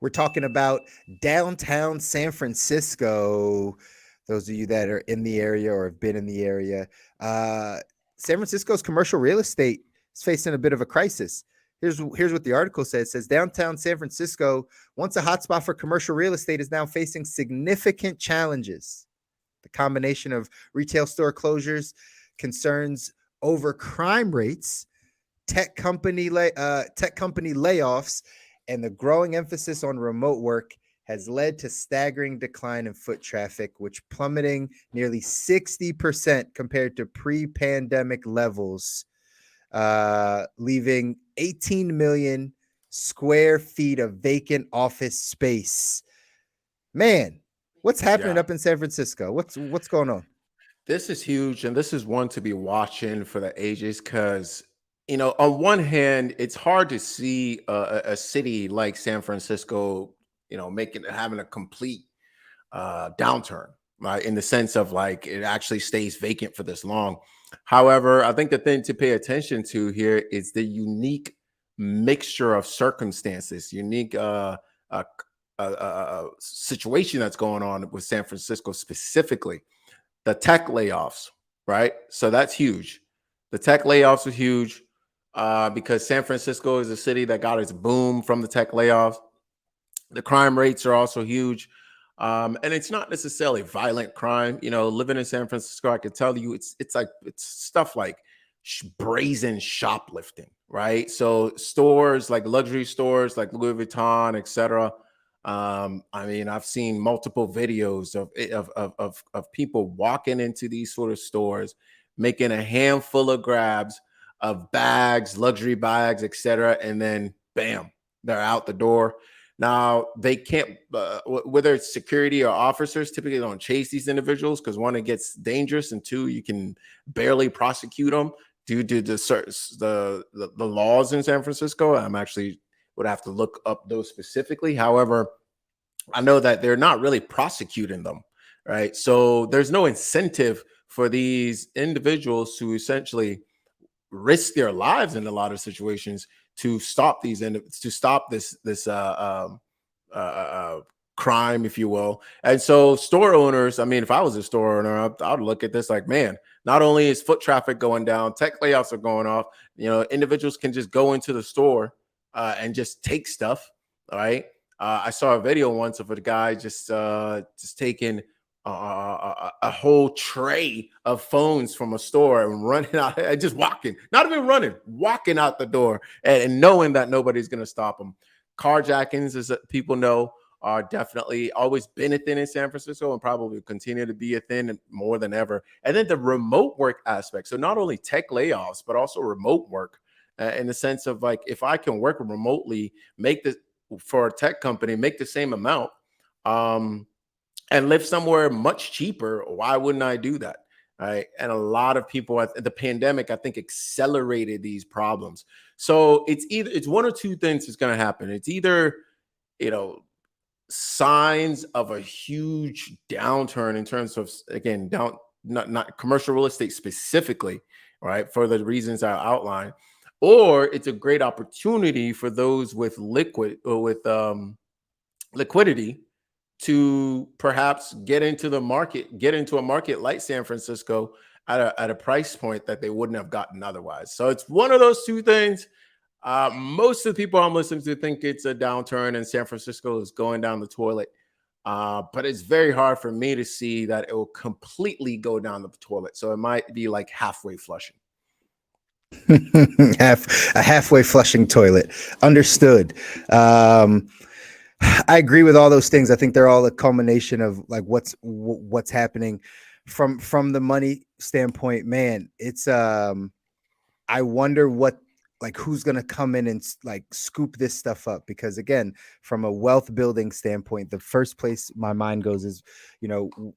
We're talking about downtown San Francisco. Those of you that are in the area or have been in the area, uh, San Francisco's commercial real estate is facing a bit of a crisis. Here's what the article says. It says downtown San Francisco, once a hotspot for commercial real estate, is now facing significant challenges. The combination of retail store closures, concerns over crime rates, tech company layoffs, and the growing emphasis on remote work has led to staggering decline in foot traffic, which plummeting nearly 60% compared to pre-pandemic levels, leaving 18 million square feet of vacant office space. Man, what's happening Yeah, up in San Francisco? What's going on? this is huge, and this is one to be watching for the ages because, on one hand, it's hard to see a city like San Francisco, having a complete downturn, right? In the sense of like it actually stays vacant for this long. However, I think the thing to pay attention to here is the unique mixture of circumstances, unique uh, situation that's going on with San Francisco specifically. The tech layoffs, right? So that's huge. The tech layoffs are huge because San Francisco is a city that got its boom from the tech layoffs. The crime rates are also huge. And it's not necessarily violent crime. Living in San Francisco, I can tell you it's stuff like brazen shoplifting, right? So stores like luxury stores like Louis Vuitton, etc. I mean, I've seen multiple videos of people walking into these sort of stores, making a handful of grabs of bags, luxury bags, etc., and then bam, they're out the door. Now they can't, whether it's security or officers, typically don't chase these individuals because one, it gets dangerous, and two, you can barely prosecute them due to the laws in San Francisco. I'm actually would have to look up those specifically. However, I know that they're not really prosecuting them, right? So there's no incentive for these individuals to essentially risk their lives in a lot of situations to stop this uh, uh, crime, if you will. And so store owners, I mean, if I was a store owner, I would look at this like, man, not only is foot traffic going down, tech layoffs are going off, individuals can just go into the store and just take stuff. All right. I saw a video once of a guy just taking a whole tray of phones from a store and running out and just walking, not even running, walking out the door and knowing that nobody's going to stop him. Carjackings, as people know, are definitely always been a thing in San Francisco and probably continue to be a thing more than ever. And then the remote work aspect. So not only tech layoffs, but also remote work in the sense of like, if I can work remotely, make this for a tech company, make the same amount, and live somewhere much cheaper, why wouldn't I do that? Right. And a lot of people, the pandemic, I think, accelerated these problems. So it's one or two things that's going to happen. It's either, you know, signs of a huge downturn in terms of, again, not commercial real estate specifically, right, for the reasons I outlined, or it's a great opportunity for those with liquidity to perhaps get into a market like San Francisco at a price point that they wouldn't have gotten otherwise. So it's one of those two things. Most of the people I'm listening to think it's a downturn and San Francisco is going down the toilet. But it's very hard for me to see that it will completely go down the toilet. So it might be like halfway flushing. A halfway flushing toilet. Understood. I agree with all those things. I think they're all a culmination of like what's happening from the money standpoint. Man, it's I wonder what, like, who's going to come in and like scoop this stuff up, because again, from a wealth building standpoint, the first place my mind goes is,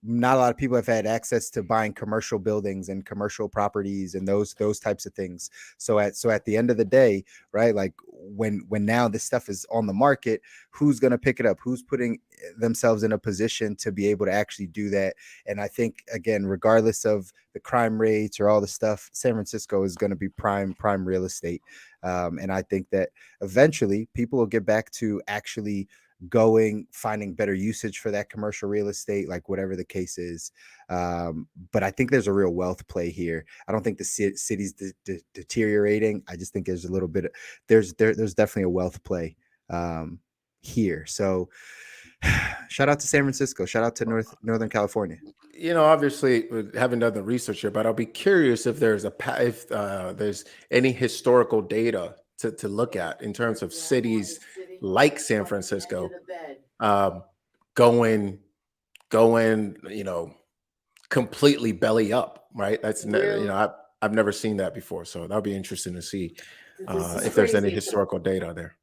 not a lot of people have had access to buying commercial buildings and commercial properties and those types of things. So at the end of the day, right, like when now this stuff is on the market, who's going to pick it up? Who's putting themselves in a position to be able to actually do that? And I think, again, regardless of the crime rates or all the stuff, San Francisco is going to be prime real estate. And I think that eventually people will get back to actually going, finding better usage for that commercial real estate, like whatever the case is. But I think there's a real wealth play here. I don't think the city's deteriorating. I just think there's a little bit of, there's definitely a wealth play here. So shout out to San Francisco. Shout out to Northern California. Obviously, haven't done the research here, but I'll be curious if if there's any historical data to look at in terms of cities like San Francisco um, going going completely belly up, right? I've never seen that before, so that'll be interesting to see This is if there's any crazy. historical data there.